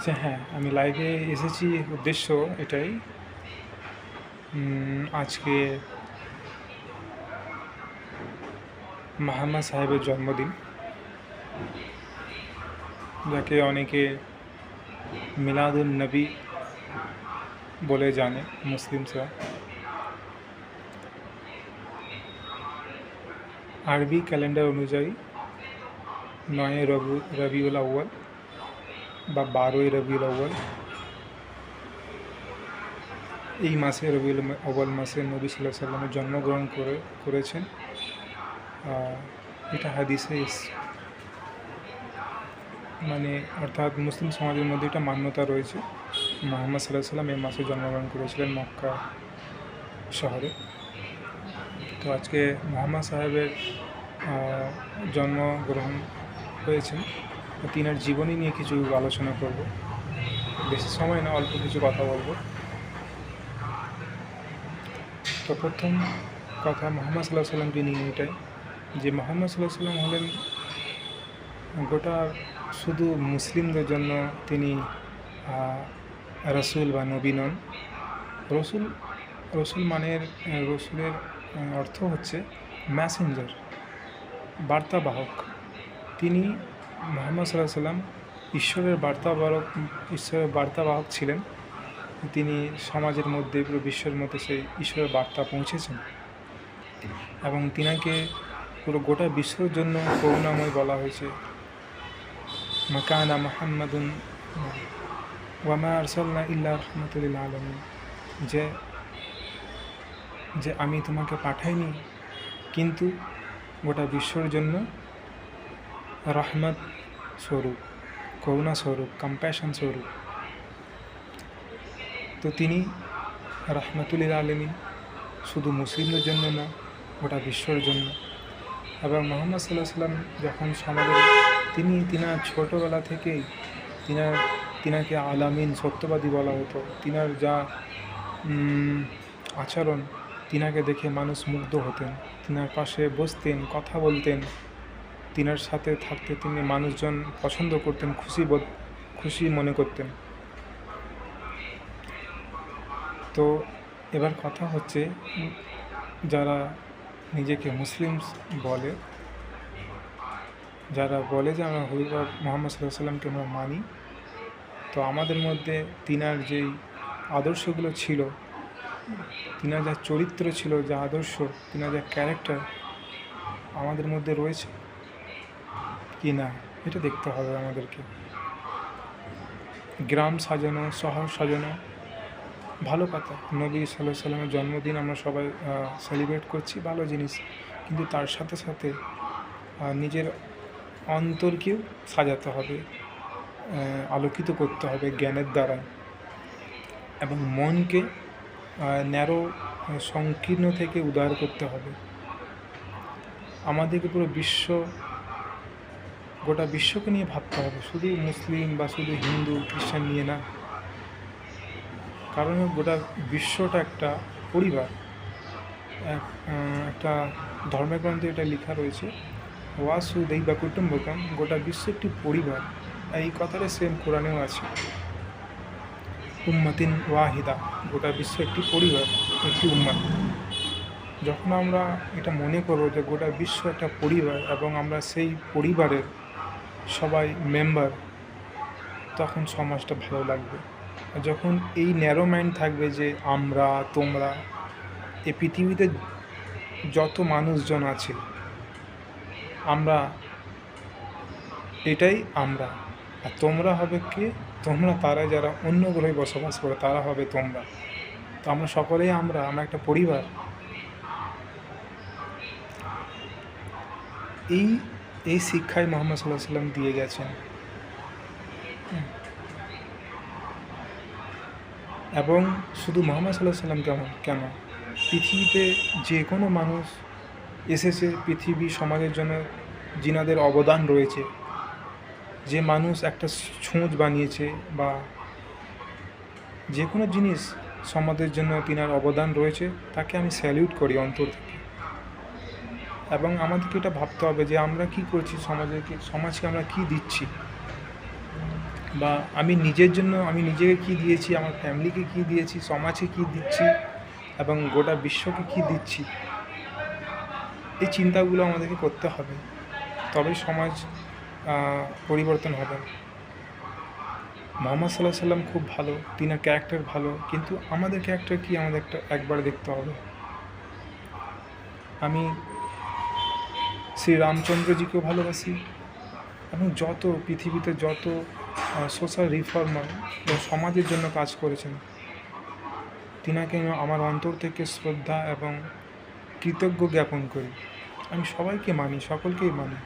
আচ্ছা হ্যাঁ, আমি লাইভে এসেছি উদ্দেশ্য এটাই। আজকে মাহাম্মদ সাহেবের জন্মদিন, যাকে অনেকে মিলাদুন নবী বলে জানে মুসলিমরা। আরবি ক্যালেন্ডার অনুযায়ী 9 রবিউল আউয়াল বা 12 রবিউল আউয়াল, এই মাসে রবিউল আউয়াল মাসে নবী সাল্লাল্লাহু আলাইহি সাল্লামের জন্মগ্রহণ করেছেন। এটা হাদিসে মানে অর্থাৎ মুসলিম সমাজের মধ্যে এটা মান্যতা রয়েছে। মুহাম্মদ সাল্লাল্লাহু আলাইহি সাল্লাম এই মাসে জন্মগ্রহণ করেছিলেন মক্কা শহরে। তো আজকে মুহাম্মদ সাহেবের জন্মগ্রহণ হয়েছে, তিনার জীবনী নিয়ে কিছু আলোচনা করব। বেশি সময় না, অল্প কিছু কথা বলবো। তো প্রথম কথা মুহাম্মদ সাল্লাল্লাহু আলাইহি সাল্লামকে নিয়ে এটাই যে মুহাম্মদ সাল্লাল্লাহু আলাইহি সাল্লাম হলেন গোটা শুধু মুসলিমদের জন্য তিনি রসুল বা নবী নন। রসুলের অর্থ হচ্ছে ম্যাসেঞ্জার, বার্তাবাহক। তিনি মুহাম্মদ সাল্লাল্লাহু আলাইহি সাল্লাম ঈশ্বরের বার্তাবাহক ছিলেন। তিনি সমাজের মধ্যে, পুরো বিশ্বের মধ্যে সেই ঈশ্বরের বার্তা পৌঁছেছেন এবং তিনাকে পুরো গোটা বিশ্বের জন্য করুণাময় বলা হয়েছে। মাকানা মুহাম্মাদুন ওয়া মা আরসালনা ইল্লা রাহমাতাল লিল আলামিন, যে আমি তোমাকে পাঠাইনি কিন্তু গোটা বিশ্বের জন্য রহমত স্বরূপ, করুণা স্বরূপ, কম্প্যাশন স্বরূপ। তো তিনি রাহমাতুল লিল আলামিন, শুধু মুসলিমদের জন্য না, গোটা বিশ্বের জন্য। এবং মুহাম্মদ সাল্লাল্লাহু আলাইহি সাল্লাম যখন সমাজের তিনার ছোটোবেলা থেকেই তিনাকে আলামিন, সত্যবাদী বলা হতো। তিনার যা আচরণ, তিনাকে দেখে মানুষ মুগ্ধ হতেন, তিনার পাশে বসতেন, কথা বলতেন, তিনার সাথে থাকতে তিনি মানুষজন পছন্দ করতেন, খুশি মনে করতেন। তো এবার কথা হচ্ছে, যারা নিজেকে মুসলিম বলে, যারা বলে যে আমরা হুজুর মুহাম্মদ সাল্লাল্লাহু আলাইহি সাল্লামকে আমরা মানি, তো আমাদের মধ্যে তিনার যেই আদর্শগুলো ছিল, তিনার যা চরিত্র ছিল, যা আদর্শ, তিনার যা ক্যারেক্টার আমাদের মধ্যে রয়েছে কি না, এটা দেখতে হবে আমাদেরকে। গ্রাম সাজানো, শহর সাজানো ভালো কথা, নবী সাল্লাল্লাহু আলাইহি সাল্লামের জন্মদিন আমরা সবাই সেলিব্রেট করছি, ভালো জিনিস। কিন্তু তার সাথে সাথে নিজের অন্তরকেও সাজাতে হবে, আলোকিত করতে হবে জ্ঞানের দ্বারা, এবং মনকে ন্যারো, সংকীর্ণ থেকে উদার করতে হবে। আমাদেরকে পুরো গোটা বিশ্বকে নিয়ে ভাবতে হবে, শুধু মুসলিম বা শুধু হিন্দু খ্রিস্টান নিয়ে না। কারণ গোটা বিশ্বটা একটা পরিবার। একটা ধর্মের গ্রন্থে এটা লেখা রয়েছে, ওয়াসুদৈব কুটুম্বকম, গোটা বিশ্ব একটি পরিবার। এই কথাটা সেম কোরআনেও আছে, উম্মাতিন ওয়াহিদা, গোটা বিশ্ব একটি পরিবার, একটি উম্মাত। যখন আমরা এটা মনে করব যে গোটা বিশ্ব একটা পরিবার এবং আমরা সেই পরিবারের সবাই মেম্বার, তখন সমাজটা ভালো লাগবে। আর যখন এই ন্যারো মাইন্ড থাকবে যে আমরা, তোমরা, এই পৃথিবীতে যত মানুষজন আছে আমরা, এটাই আমরা, আর তোমরা হবে কে? তোমরা তারা যারা অন্য গ্রহে বসবাস করে, তারা হবে তোমরা। তো আমরা সকলেই আমরা একটা পরিবার। এই শিক্ষাই মুহাম্মদ সাল্লাল্লাহু আলাইহি সাল্লাম দিয়ে গেছেন। এবং শুধু মুহাম্মদ সাল্লাল্লাহু আলাইহি সাল্লাম কেন, পৃথিবীতে যে কোনো মানুষ এসেছে পৃথিবী সমাজের জন্য, যিনাদের অবদান রয়েছে, যে মানুষ একটা ছুঁচ বানিয়েছে বা যে কোনো জিনিস সমাজের জন্য তিনার অবদান রয়েছে, তাকে আমি স্যালিউট করি অন্তর থেকে। এবং আমাদেরকে এটা ভাবতে হবে যে আমরা কি করছি, সমাজকে আমরা কি দিচ্ছি। বা আমি নিজের জন্য আমি নিজেকে কী দিয়েছি, আমার ফ্যামিলিকে কী দিয়েছি, সমাজকে কী দিচ্ছি এবং গোটা বিশ্বকে কী দিচ্ছি, এই চিন্তাগুলো আমাদেরকে করতে হবে। তবেই সমাজ পরিবর্তন হবে। মুহাম্মদ সাল্লাল্লাহু আলাইহি সাল্লাম খুব ভালো, তিনার ক্যারেক্টার ভালো, কিন্তু আমাদের ক্যারেক্টার কি আমাদের একবার দেখতে হবে। আমি শ্রী রামচন্দ্রজিকেও ভালোবাসি এবং যত পৃথিবীতে যত সোশ্যাল রিফর্মার বা সমাজের জন্য কাজ করেছেন, তিনাকে আমি আমার অন্তর থেকে শ্রদ্ধা এবং কৃতজ্ঞ জ্ঞাপন করি। আমি সবাইকে মানি, সকলকেই মানি।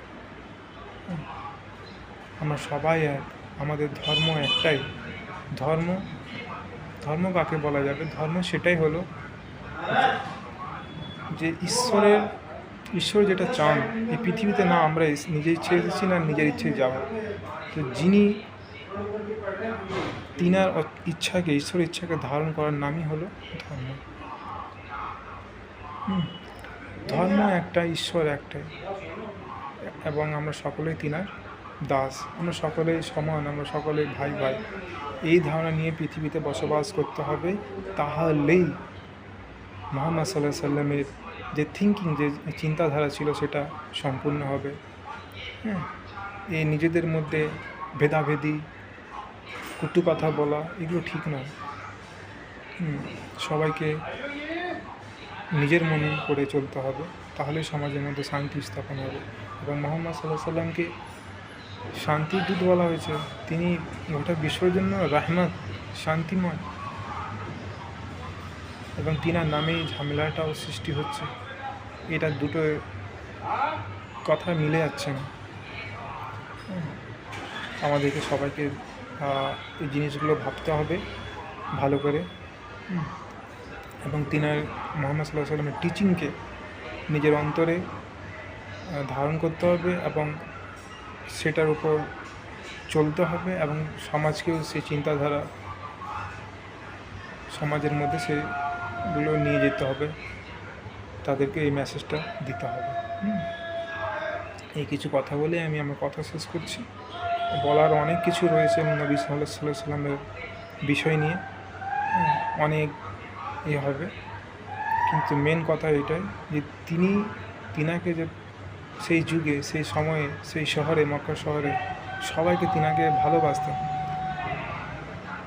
আমরা সবাই এক, আমাদের ধর্ম একটাই। ধর্ম ধর্ম কাকে বলা যাবে? ধর্ম সেটাই হলো যে ঈশ্বর যেটা চান এই পৃথিবীতে, না আমরা নিজের ইচ্ছে এসেছি না নিজের ইচ্ছেই যাব। তো যিনি তিনার ইচ্ছাকে, ঈশ্বরের ইচ্ছাকে ধারণ করার নামই হলো ধর্ম। ধর্ম একটা, ঈশ্বর একটাই, এবং আমরা সকলেই তিনার দাস। আমরা সকলেই সমান, আমরা সকলেই ভাই ভাই। এই ধারণা নিয়ে পৃথিবীতে বসবাস করতে হবে। তাহলেই মুহাম্মদ সাল্লাল্লাহু আলাইহি সাল্লামের যে থিঙ্কিং, যে চিন্তাধারা ছিল সেটা সম্পূর্ণ হবে। এই নিজেদের মধ্যে ভেদাভেদি, কটু কথা বলা, এগুলো ঠিক নয়। সবাইকে নিজের মনে করে চলতে হবে, তাহলে সমাজের মধ্যে শান্তি স্থাপন হবে। এবং মুহাম্মদ সাল্লাল্লাহু আলাইহি সাল্লামকে শান্তির দূত বলা হয়েছে। তিনি গোটা বিশ্বের জন্য রাহমাত, শান্তিময়, এবং তিনার নামেই ঝামেলাটাও সৃষ্টি হচ্ছে। এটা দুটো কথা মিলে যাচ্ছে না। আমাদেরকে সবাইকে এই জিনিসগুলো ভাবতে হবে ভালো করে, এবং তিনার মুহাম্মদ সাল্লাল্লাহু আলাইহি সাল্লামের টিচিংকে নিজের অন্তরে ধারণ করতে হবে এবং সেটার উপর চলতে হবে, এবং সমাজকেও সেই চিন্তাধারা সমাজের মধ্যে সেগুলো নিয়ে যেতে হবে, তাদেরকে এই মেসেজটা দিতে হবে। এই কিছু কথা বলে আমি আমার কথা শেষ করছি। বলার অনেক কিছু রয়েছে নবী সাল্লাল্লাহু আলাইহি সাল্লামের বিষয় নিয়ে, অনেক হবে, কিন্তু মেন কথা এটাই যে তিনাকে যে সেই যুগে, সেই সময়ে, সেই শহরে, মক্কা শহরে সবাইকে তিনাকে ভালোবাসতেন।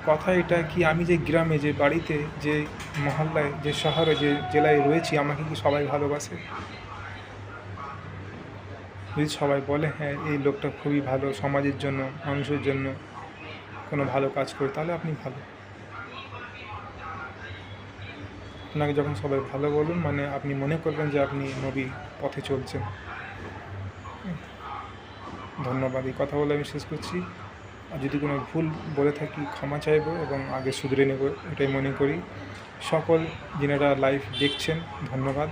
কথা এটা কি, আমি যে গ্রামে, যে বাড়িতে, যে মহল্লায়, যে শহরে, যে জেলায় রয়েছি, আমাকে কি সবাই ভালোবাসে? যদি সবাই বলে হ্যাঁ এই লোকটা খুবই ভালো, সমাজের জন্য, মানুষের জন্য কোনো ভালো কাজ করে, তাহলে আপনি ভালো। আপনাকে যখন সবাই ভালো বলুন, মানে আপনি মনে করবেন যে আপনি নবী পথে চলছেন। ধন্যবাদ। এই কথা বলে আমি শেষ করছি। আর যদি কোনো ভুল বলে থাকি ক্ষমা চাইব এবং আগে শুধরে নেব, এটাই মনে করি। সকল যিনারা লাইভ দেখছেন, ধন্যবাদ।